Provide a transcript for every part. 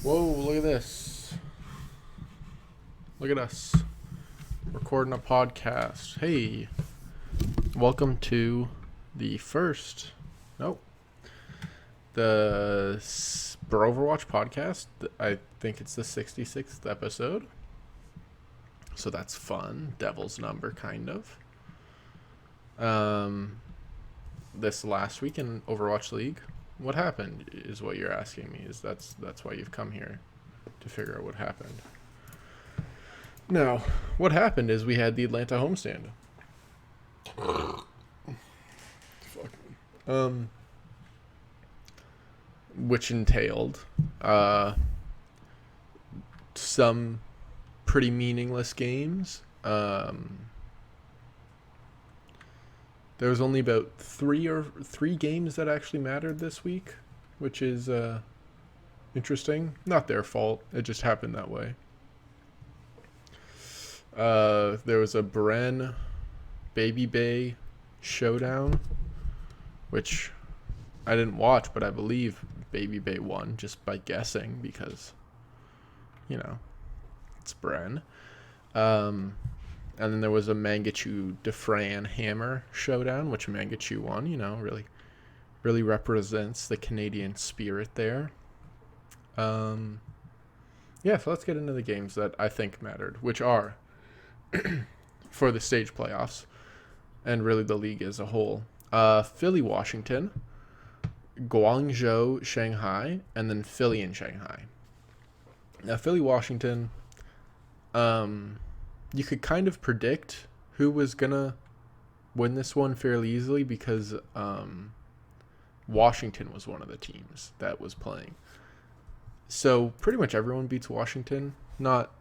Whoa, look at this. Look at us. Recording a podcast. Hey, welcome to the first, nope, the Broverwatch podcast. I think it's the 66th episode. So that's fun. Devil's number, kind of. This last week in Overwatch League, what happened is what you're asking me. That's why you've come here, to figure out what happened. Now, what happened is we had the Atlanta Homestand. Which entailed some pretty meaningless games. There was only about three games that actually mattered this week, which is interesting. Not their fault. It just happened that way. There was a Bren Baby Bay showdown, which I didn't watch, but I believe Baby Bay won just by guessing because, it's Bren. And then there was a Mangachu Defran Hammer showdown, which Mangachu won. Really represents the Canadian spirit there. So let's get into the games that I think mattered, which are for the stage playoffs and really the league as a whole. Philly, Washington, Guangzhou, Shanghai, and then Philly and Shanghai. Now, Philly, Washington, you could kind of predict who was going to win this one fairly easily because Washington was one of the teams that was playing. So pretty much everyone beats Washington. Not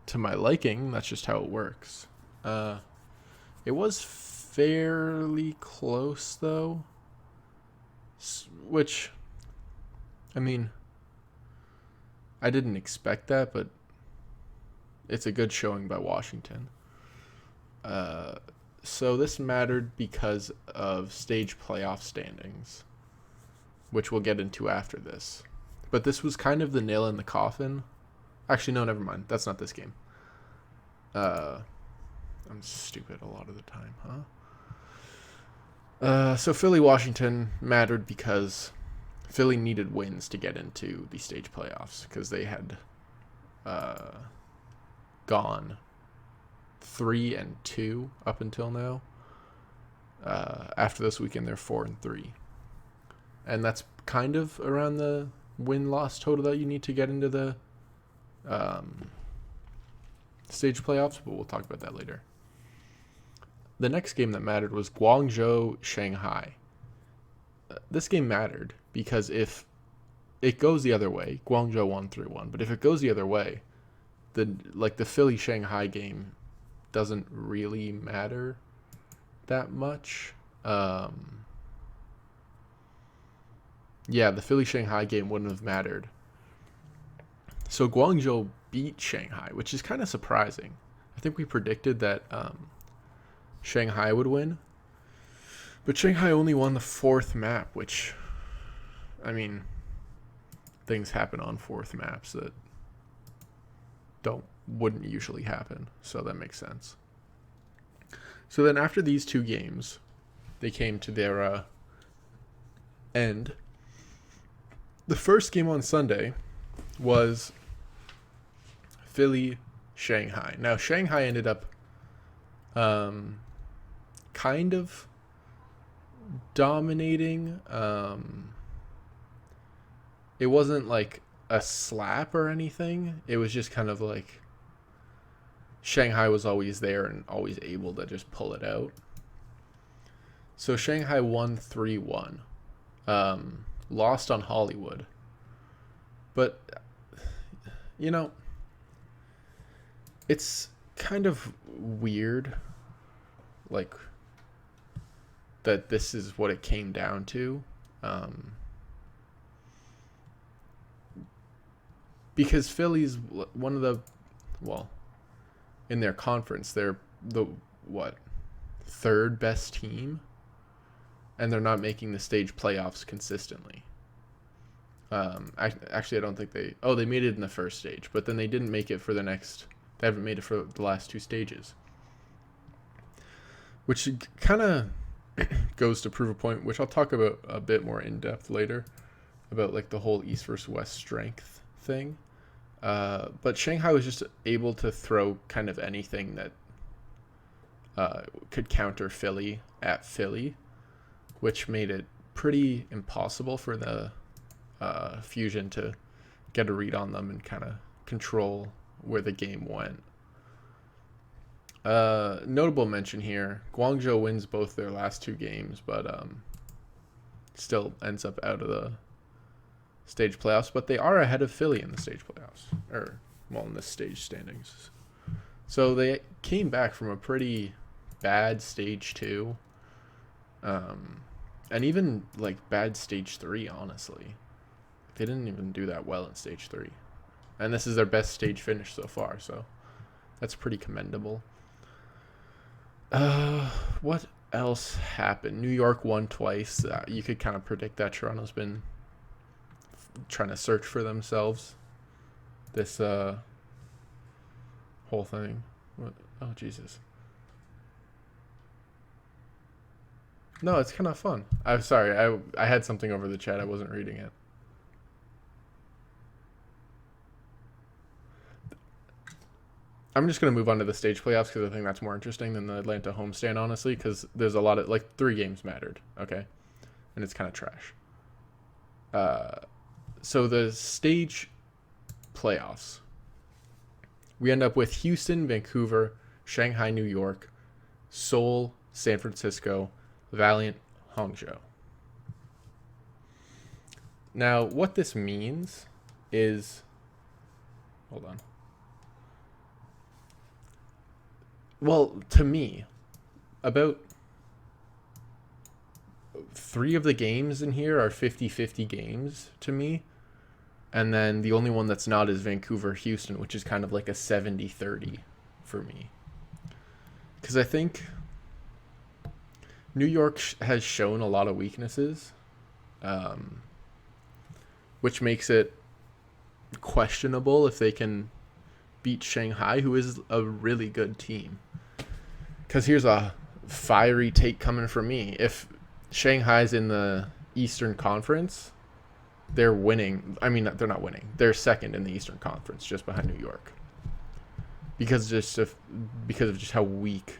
to my liking, that's just how it works. It was fairly close, though. Which, I didn't expect that, but it's a good showing by Washington. So this mattered because of stage playoff standings, which we'll get into after this. But this was kind of the nail in the coffin. Actually, no, never mind. That's not this game. I'm stupid a lot of the time, huh? So Philly, Washington mattered because Philly needed wins to get into the stage playoffs because they had gone 3-2 up until now. After this weekend, they're 4-3, and that's kind of around the win-loss total that you need to get into the stage playoffs, but we'll talk about that later. The next game that mattered was Guangzhou, Shanghai. This game mattered because if it goes the other way, Guangzhou won 3-1, but if it goes the other way, the Philly-Shanghai game doesn't really matter that much. The Philly-Shanghai game wouldn't have mattered. So Guangzhou beat Shanghai, which is kind of surprising. I think we predicted that Shanghai would win. But Shanghai only won the fourth map, which, things happen on fourth maps that wouldn't usually happen. So that makes sense. So then after these two games, they came to their end. The first game on Sunday was Philly, Shanghai. Now, Shanghai ended up kind of dominating. It wasn't like a slap or anything. It was just kind of like Shanghai was always there and always able to just pull it out. So Shanghai won 3-1. Lost on Hollywood. But, it's kind of weird, like, that this is what it came down to. Because Philly's one of the, in their conference, they're the, third best team? And they're not making the stage playoffs consistently. Actually, I don't think they. Oh, they made it in the first stage, but then they didn't make it for the next. They haven't made it for the last two stages, which kind of goes to prove a point, which I'll talk about a bit more in depth later, about like the whole East versus West strength thing. But Shanghai was just able to throw kind of anything that could counter Philly at Philly, which made it pretty impossible for the Fusion to get a read on them and kind of control where the game went. Notable mention here, Guangzhou wins both their last two games, but still ends up out of the stage playoffs, but they are ahead of Philly in the stage playoffs, or well, in the stage standings. So they came back from a pretty bad stage 2, and even like bad stage 3, honestly. They didn't even do that well in stage 3, and this is their best stage finish so far, so that's pretty commendable. What else happened? New York won twice. You could kind of predict that. Toronto's been trying to search for themselves this whole thing. What? Oh, Jesus. No, it's kind of fun. I'm sorry. I had something over the chat. I wasn't reading it. I'm just going to move on to the stage playoffs because I think that's more interesting than the Atlanta homestand, honestly, because there's a lot of, like, 3 games mattered, okay? And it's kind of trash. So the stage playoffs, we end up with Houston, Vancouver, Shanghai, New York, Seoul, San Francisco, Valiant, Hangzhou. Now, what this means is... Hold on. Well, to me, about 3 of the games in here are 50-50 games to me. And then the only one that's not is Vancouver-Houston, which is kind of like a 70-30 for me. Because I think New York has shown a lot of weaknesses, which makes it questionable if they can beat Shanghai, who is a really good team. Because here's a fiery take coming from me. If Shanghai's in the Eastern Conference, they're winning. I mean, they're not winning. They're second in the Eastern Conference, just behind New York. Because of just how weak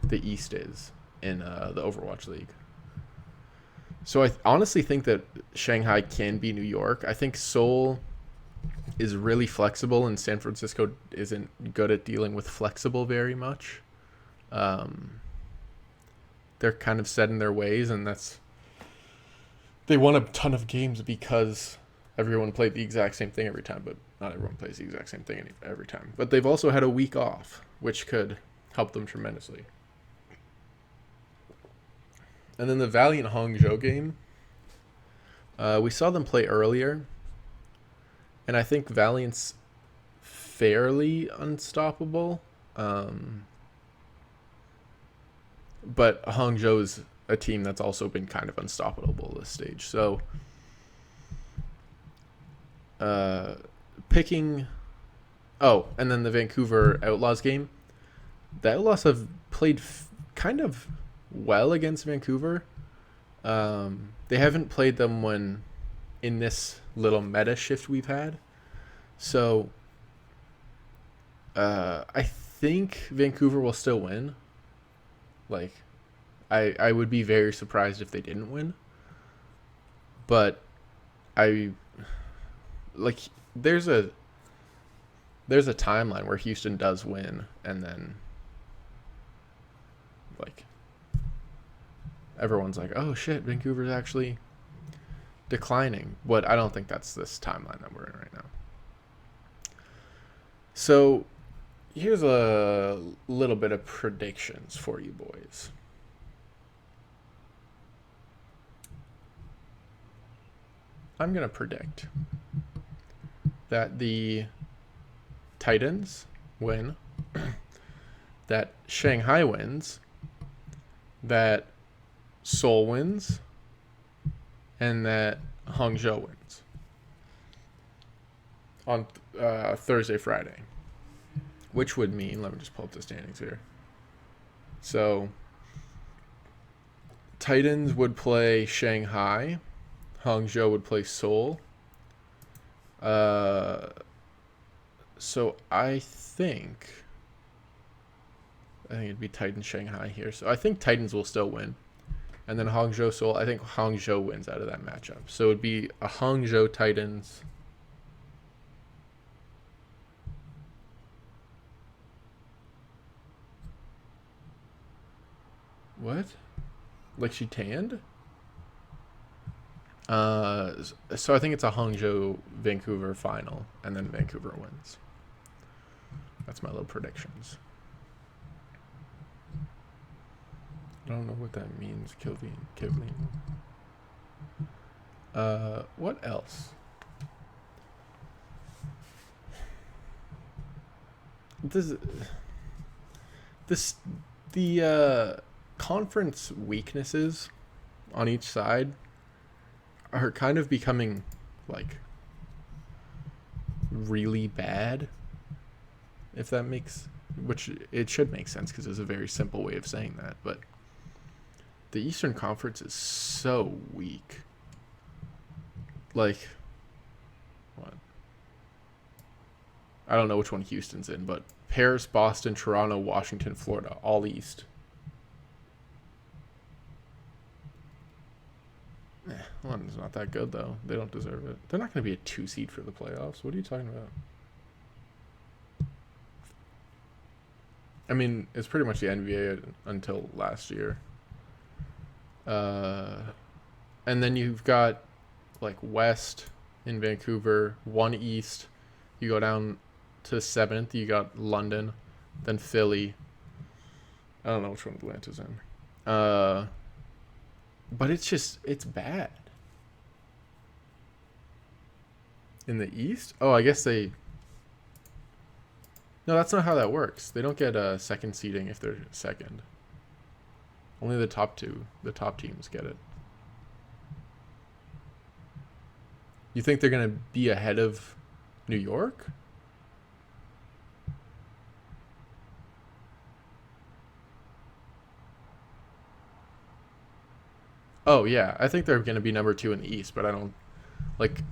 the East is in the Overwatch League. So I honestly think that Shanghai can be New York. I think Seoul is really flexible, and San Francisco isn't good at dealing with flexible very much. They're kind of set in their ways, and they won a ton of games because everyone played the exact same thing every time, but not everyone plays the exact same thing every time. But they've also had a week off, which could help them tremendously. And then the Valiant Hangzhou game, we saw them play earlier, and I think Valiant's fairly unstoppable. But Hangzhou is a team that's also been kind of unstoppable this stage. So, picking... Oh, and then the Vancouver Outlaws game. The Outlaws have played kind of well against Vancouver. They haven't played them when in this little meta shift we've had. So, I think Vancouver will still win. Like, I would be very surprised if they didn't win. But there's a timeline where Houston does win, and then like everyone's like, oh shit, Vancouver's actually declining. But I don't think that's this timeline that we're in right now. So here's a little bit of predictions for you boys. I'm going to predict that the Titans win, that Shanghai wins, that Seoul wins, and that Hangzhou wins. on Thursday, Friday, which would mean, let me just pull up the standings here. So Titans would play Shanghai, Hangzhou would play Seoul. So I think it'd be Titans Shanghai here. So I think Titans will still win. And then Hangzhou Seoul, I think Hangzhou wins out of that matchup. So it'd be a Hangzhou Titans. What? Like she tanned? So I think it's a Hangzhou Vancouver final, and then Vancouver wins. That's my little predictions. I don't know what that means, Kivleen. What else? The conference weaknesses on each side are kind of becoming like really bad, if that makes, which it should make sense because it's a very simple way of saying that, but the Eastern Conference is so weak. Like, what? I don't know which one Houston's in, but Paris, Boston, Toronto, Washington, Florida, all East. London's not that good, though. They don't deserve it. They're not going to be a 2 seed for the playoffs. What are you talking about? I mean, it's pretty much the NBA until last year. And then you've got, like, West in Vancouver, 1 East. You go down to 7th. You got London, then Philly. I don't know which one Atlanta's in. But it's bad. In the East? Oh, I guess they... No, that's not how that works. They don't get a second seeding if they're second. Only the top teams get it. You think they're going to be ahead of New York? Oh, yeah. I think they're going to be number 2 in the East, but I don't... Like,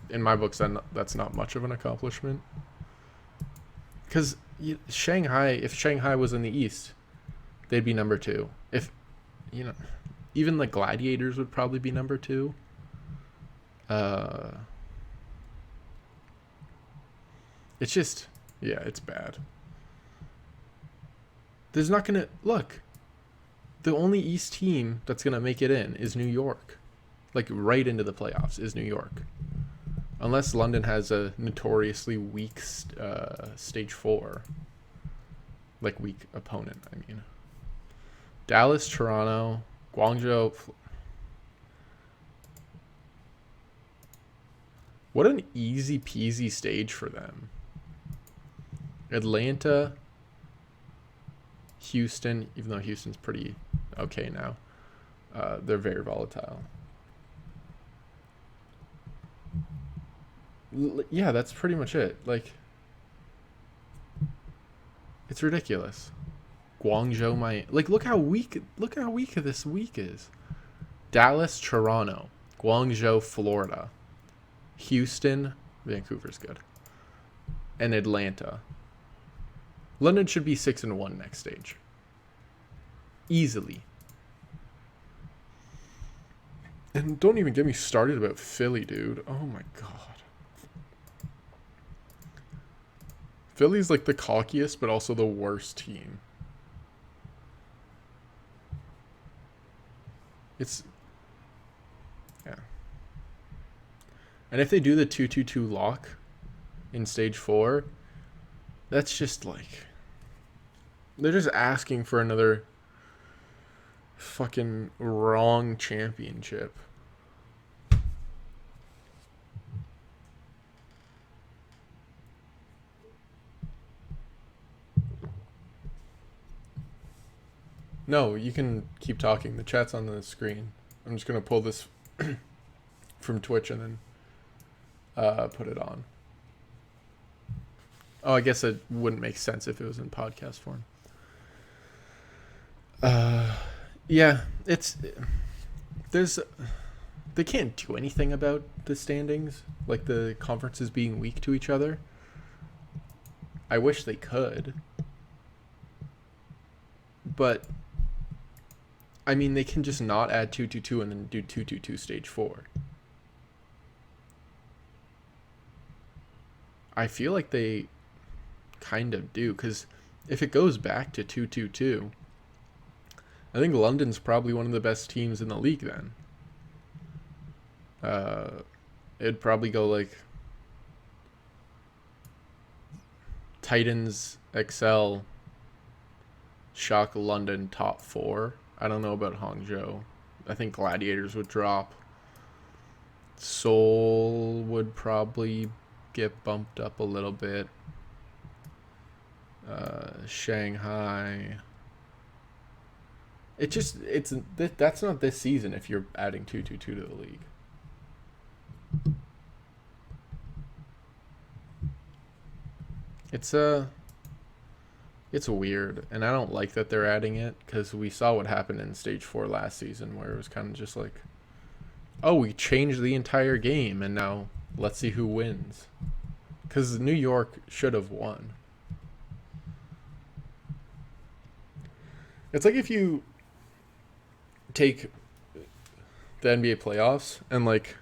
in my books, that's not much of an accomplishment. Because if Shanghai was in the East, they'd be number 2. If, even the Gladiators would probably be number 2. It's just, yeah, it's bad. There's not going to, look, the only East team that's going to make it in is New York. Like, right into the playoffs is New York. Unless London has a notoriously weak stage 4. Like, weak opponent, I mean. Dallas, Toronto, Guangzhou. What an easy peasy stage for them. Atlanta, Houston, even though Houston's pretty okay now. They're very volatile. Yeah, that's pretty much it. Like, it's ridiculous. Guangzhou, look how weak this week is. Dallas, Toronto, Guangzhou, Florida, Houston, Vancouver's good, and Atlanta. London should be 6-1 next stage. Easily. And don't even get me started about Philly, dude. Oh my god. Philly's like the cockiest, but also the worst team. Yeah. And if they do the 2-2-2 lock in stage 4, that's just like... They're just asking for another fucking wrong championship. No, you can keep talking. The chat's on the screen. I'm just going to pull this from Twitch and then put it on. Oh, I guess it wouldn't make sense if it was in podcast form. Yeah, it's there's they can't do anything about the standings, like the conferences being weak to each other. I wish they could, but I mean they can just not add 2-2-2 and then do 2-2-2 stage 4. I feel like they kind of do, because if it goes back to 2-2-2, I think London's probably one of the best teams in the league then. It'd probably go like Titans, Excel, Shock, London, top 4. I don't know about Hangzhou. I think Gladiators would drop. Seoul would probably get bumped up a little bit. Shanghai. That's not this season if you're adding 2-2-2 to the league. It's weird, and I don't like that they're adding it, because we saw what happened in stage 4 last season, where it was kind of just like, oh, we changed the entire game and now let's see who wins, because New York should have won. It's like if you take the NBA playoffs and like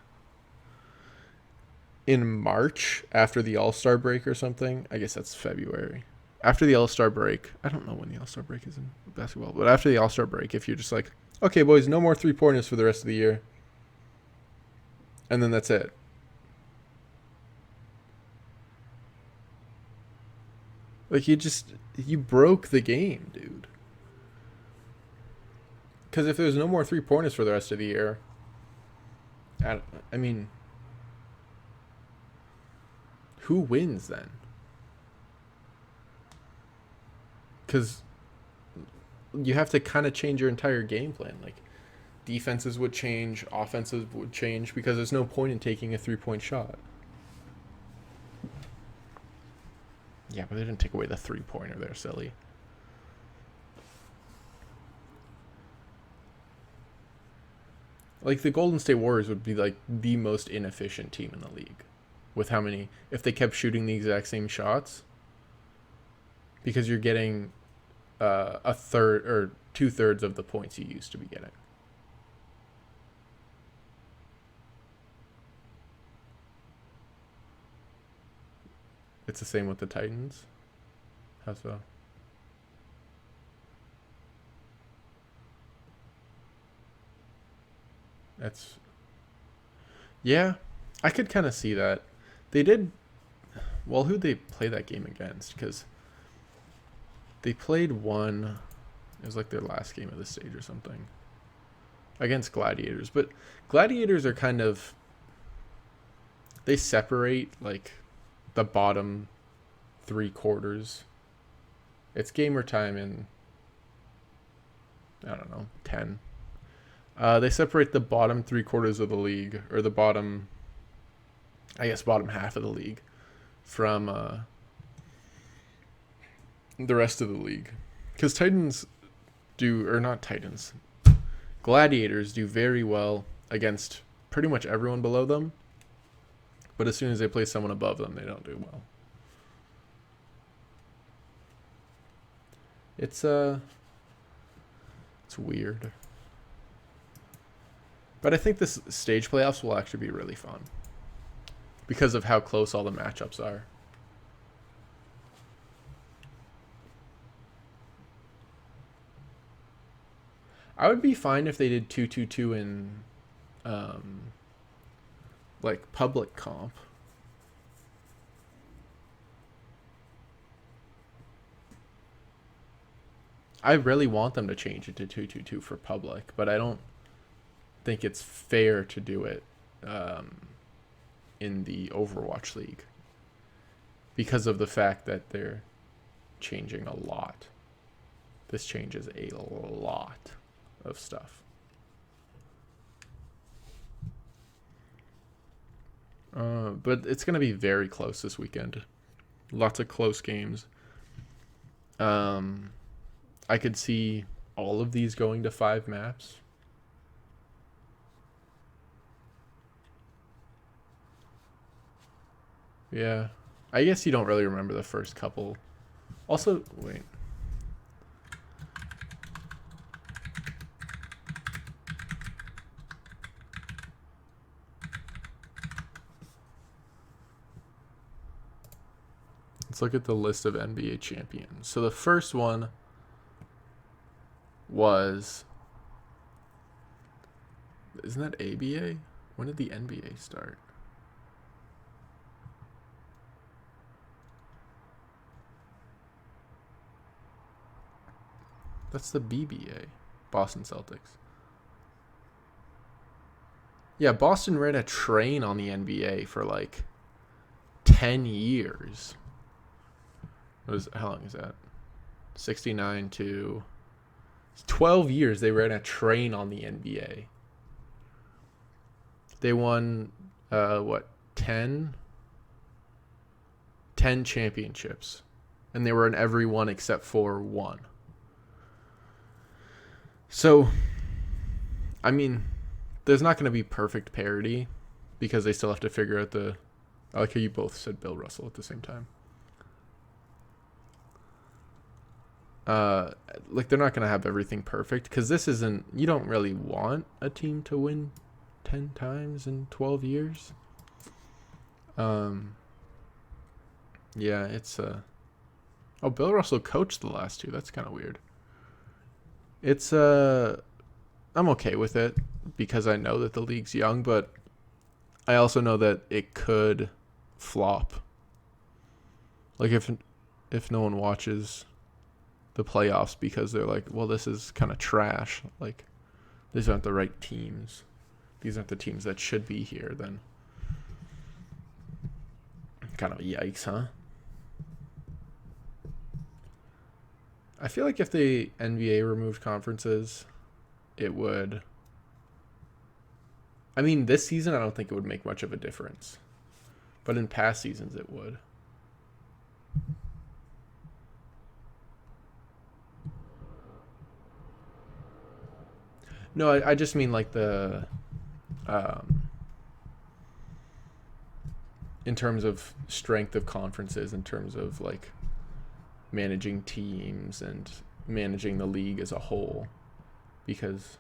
in March after the All-Star break or something, I guess that's February. After the All-Star break, I don't know when the All-Star break is in basketball, but after the All-Star break, if you're just like, okay, boys, no more 3-pointers for the rest of the year, and then that's it. Like, you broke the game, dude. Because if there's no more 3-pointers for the rest of the year, I mean, who wins then? Because you have to kind of change your entire game plan. Like, defenses would change, offenses would change, because there's no point in taking a 3-point shot. Yeah, but they didn't take away the 3-pointer there, silly. Like, the Golden State Warriors would be like the most inefficient team in the league, with how many, if they kept shooting the exact same shots, because you're getting a third or 2/3 of the points you used to be getting. It's the same with the Titans. How so? That's, yeah, I could kind of see that. They did well. Who'd they play that game against? Because they played one. It was like their last game of the stage or something against Gladiators. But Gladiators are kind of, they separate like the bottom 3 quarters. It's gamer time in, I don't know, 10. They separate the bottom 3 quarters of the league, or the bottom, I guess, bottom half of the league from the rest of the league. Because Titans do, or not Titans, Gladiators do very well against pretty much everyone below them. But as soon as they play someone above them, they don't do well. It's weird. But I think this stage playoffs will actually be really fun, because of how close all the matchups are. I would be fine if they did 2-2-2 in like public comp. I really want them to change it to 2-2-2 for public, but I don't think it's fair to do it in the Overwatch League, because of the fact that they're changing a lot. This changes a lot of stuff. But it's going to be very close this weekend. Lots of close games. I could see all of these going to 5 maps. Yeah. I guess you don't really remember the first couple. Also, wait. Let's look at the list of NBA champions. So the first one was... Isn't that ABA? When did the NBA start? That's the BBA. Boston Celtics. Yeah, Boston ran a train on the NBA for like 10 years. How long is that? 69 to 12 years they ran a train on the NBA. They won 10 championships, and they were in every one except for one. So I mean, there's not going to be perfect parody because they still have to figure out I like how you both said Bill Russell at the same time. Like they're not going to have everything perfect because you don't really want a team to win 10 times in 12 years. Yeah, it's Bill Russell coached the last two. That's kind of weird. It's I'm okay with it because I know that the league's young, but I also know that it could flop. Like if no one watches the playoffs because they're like, well, this is kind of trash. Like, these aren't the right teams. These aren't the teams that should be here. Then kind of yikes, huh? I feel like if the NBA removed conferences, it would... I mean, this season, I don't think it would make much of a difference. But in past seasons, it would. No, I just mean like the... in terms of strength of conferences, in terms of like managing teams and managing the league as a whole. Because,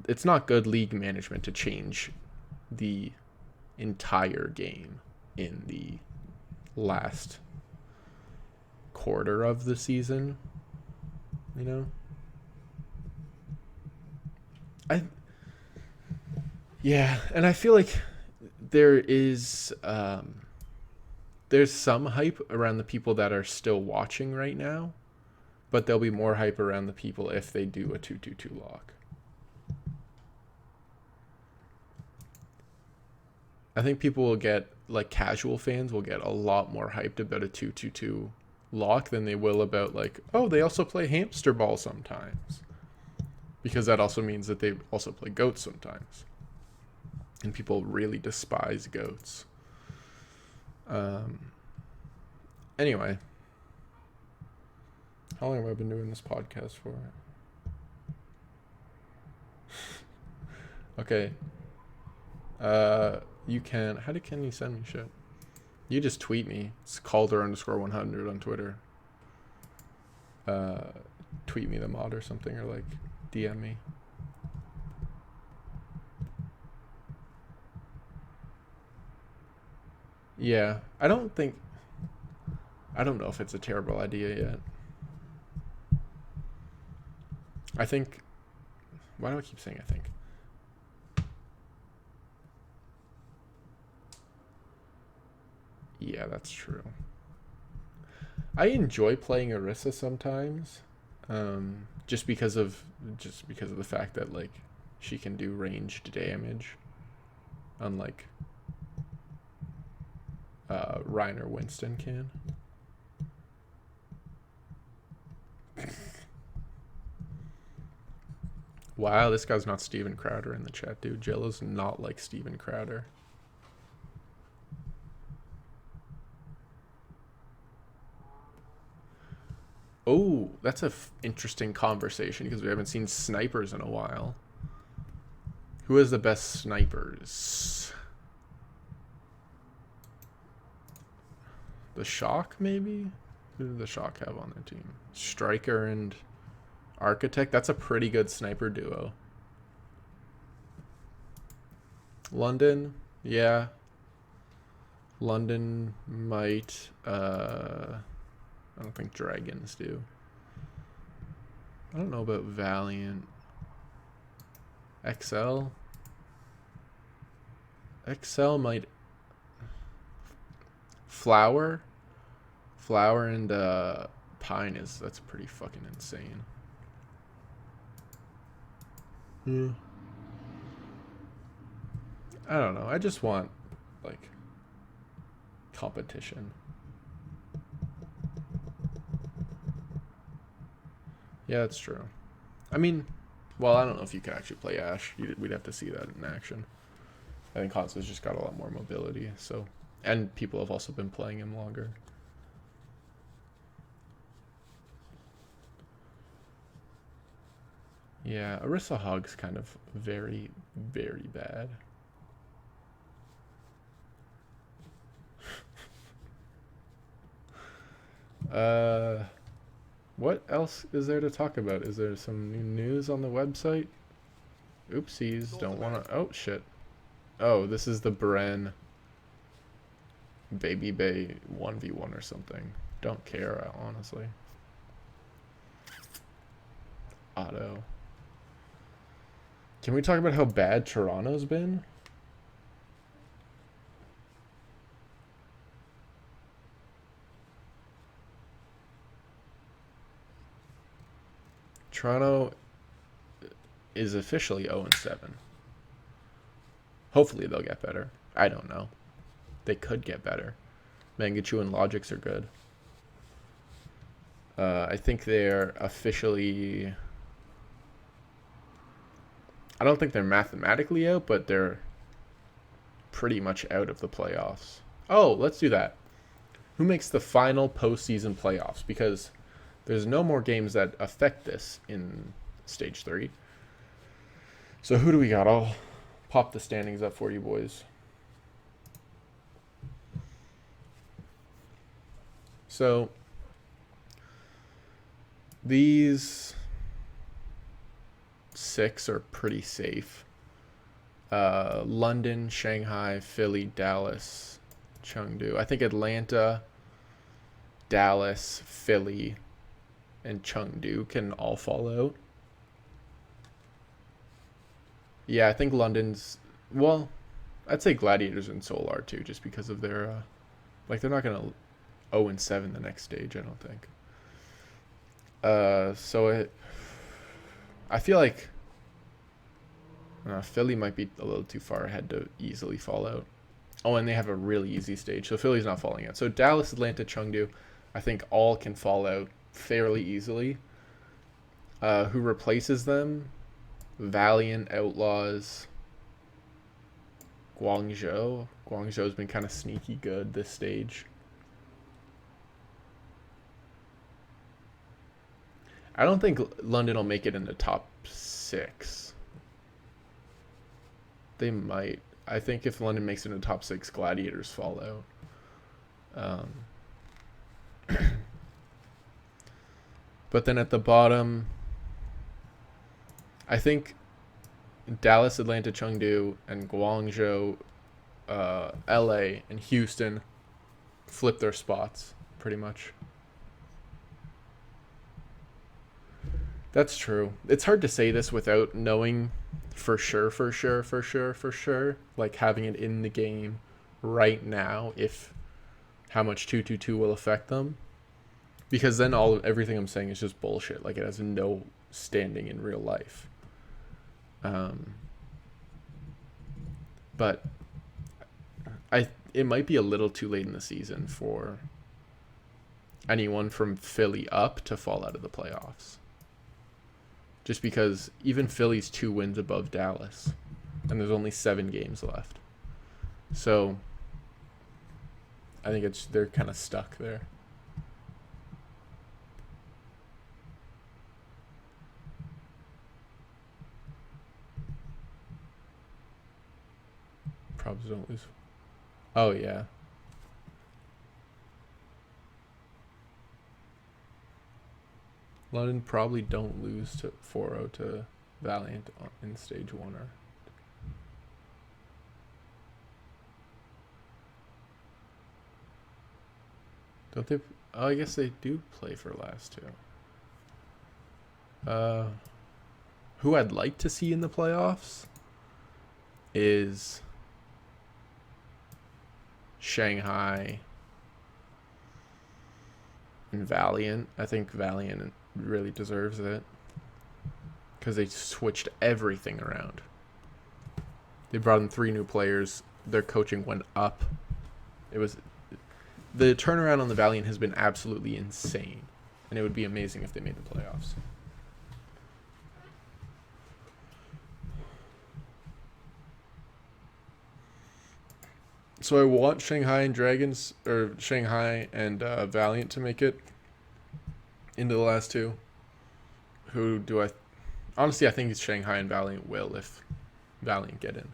it's not good league management to change the entire game in the last quarter of the season, you know? Yeah, and I feel like there's some hype around the people that are still watching right now, but there'll be more hype around the people if they do a 2-2-2 lock. I think people will get, like casual fans will get a lot more hyped about a 2-2-2 lock than they will about like, oh, they also play hamster ball sometimes. Because that also means that they also play goats sometimes. And people really despise goats. Anyway. How long have I been doing this podcast for? Okay. Can you send me shit? You just tweet me. It's Calder_100 on Twitter. Tweet me the mod or something, or like DM me. Yeah, I don't know if it's a terrible idea yet. I think... Why do I keep saying I think? Yeah, that's true. I enjoy playing Orisa sometimes, just because of the fact that like she can do ranged damage, unlike Reiner Winston can. Wow, this guy's not Steven Crowder in the chat, dude. Jello's not like Steven Crowder. Oh, that's a interesting conversation because we haven't seen snipers in a while. Who has the best snipers? The Shock, maybe? Who did the Shock have on their team? Striker and Architect. That's a pretty good sniper duo. London, yeah. London might. I don't think Dragons do. I don't know about Valiant. XL. XL might. Flower and Pine that's pretty fucking insane. Yeah. I don't know. I just want like competition. Yeah, that's true. I mean, well, I don't know if you could actually play Ash. We'd have to see that in action. I think Hanzo's just got a lot more mobility, so, and people have also been playing him longer. Yeah, Orisa Hog's kind of very, very bad. What else is there to talk about? Is there some new news on the website? Oopsies, don't want to. Oh, shit. Oh, this is the Bren Baby Bay 1v1 or something. Don't care, honestly. Auto. Can we talk about how bad Toronto's been? Toronto is officially 0-7. Hopefully they'll get better. I don't know. They could get better. Mangachu and Logics are good. I think they're officially... I don't think they're mathematically out, but they're pretty much out of the playoffs. Oh, let's do that. Who makes the final postseason playoffs? Because there's no more games that affect this in Stage 3. So who do we got? I'll pop the standings up for you boys. So these 6 are pretty safe. London, Shanghai, Philly, Dallas, Chengdu. I think Atlanta, Dallas, Philly, and Chengdu can all fall out. Yeah, I think London's... Well, I'd say Gladiators and Seoul are too, just because of their... like, they're not going to 0-7 the next stage, I don't think. I feel like Philly might be a little too far ahead to easily fall out. Oh, and they have a really easy stage, so Philly's not falling out. So Dallas, Atlanta, Chengdu, I think all can fall out fairly easily. Who replaces them? Valiant, Outlaws, Guangzhou. Guangzhou's been kind of sneaky good this stage. I don't think London will make it in the top 6. They might. I think if London makes it in the top 6, Gladiators fall out. But then at the bottom, I think Dallas, Atlanta, Chengdu, and Guangzhou, LA, and Houston flip their spots, pretty much. That's true. It's hard to say this without knowing for sure, like having it in the game right now, if how much 222 will affect them. Because then everything I'm saying is just bullshit. Like, it has no standing in real life. But it might be a little too late in the season for anyone from Philly up to fall out of the playoffs. Just because even Philly's 2 wins above Dallas, and there's only 7 games left. So I think they're kind of stuck there. playoffs don't lose. Oh, yeah. London probably don't lose to 4-0 to Valiant in stage 1 or. Don't they? Oh, I guess they do play for last two. Who I'd like to see in the playoffs is Shanghai and Valiant. I think Valiant really deserves it because they switched everything around. They brought in 3 new players. Their coaching went up. The turnaround on the Valiant has been absolutely insane, and it would be amazing if they made the playoffs. So I want Shanghai and Valiant to make it into the last two. Who do I? Honestly, I think it's Shanghai and Valiant will if Valiant get in.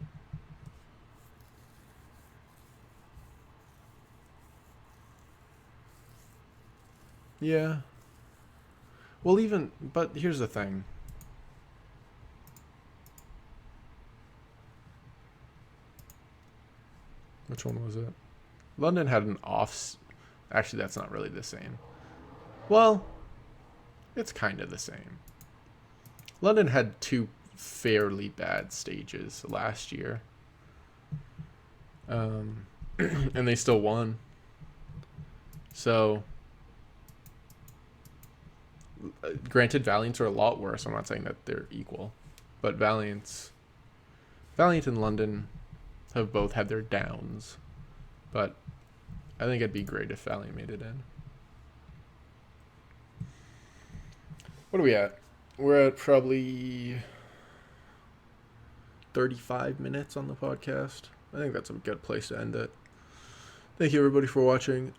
Yeah. Well, but here's the thing. Which one was it? London had an off. Actually, that's not really the same. Well, it's kind of the same. London had 2 fairly bad stages last year. And they still won. So, granted, Valiants are a lot worse. I'm not saying that they're equal. But Valiant and London have both had their downs. But I think it'd be great if Valiant made it in. What are we at? We're at probably 35 minutes on the podcast. I think that's a good place to end it. Thank you, everybody, for watching.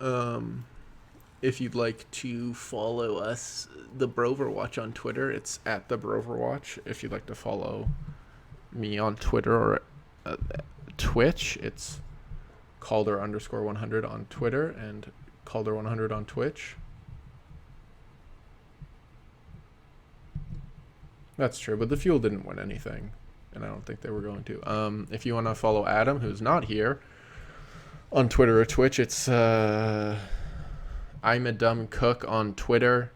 If you'd like to follow us, the Broverwatch on Twitter, it's at the Broverwatch. If you'd like to follow me on Twitter or Twitch, it's Calder _100 on Twitter and Calder 100 on Twitch. That's true, but the Fuel didn't win anything, and I don't think they were going to. If you want to follow Adam, who's not here, on Twitter or Twitch, it's I'm a Dumb Cook on Twitter,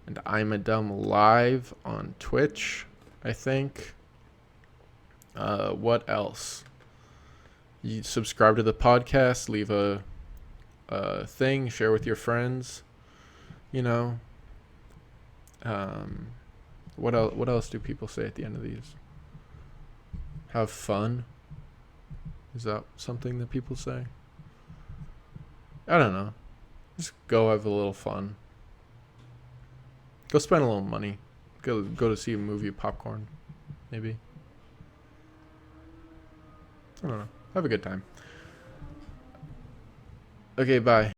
and I'm a Dumb Live on Twitch, I think. What else? You subscribe to the podcast, leave a thing, share with your friends. You know. What else do people say at the end of these? Have fun? Is that something that people say? I don't know. Just go have a little fun. Go spend a little money. Go to see a movie, popcorn, maybe. I don't know. Have a good time. Okay, bye.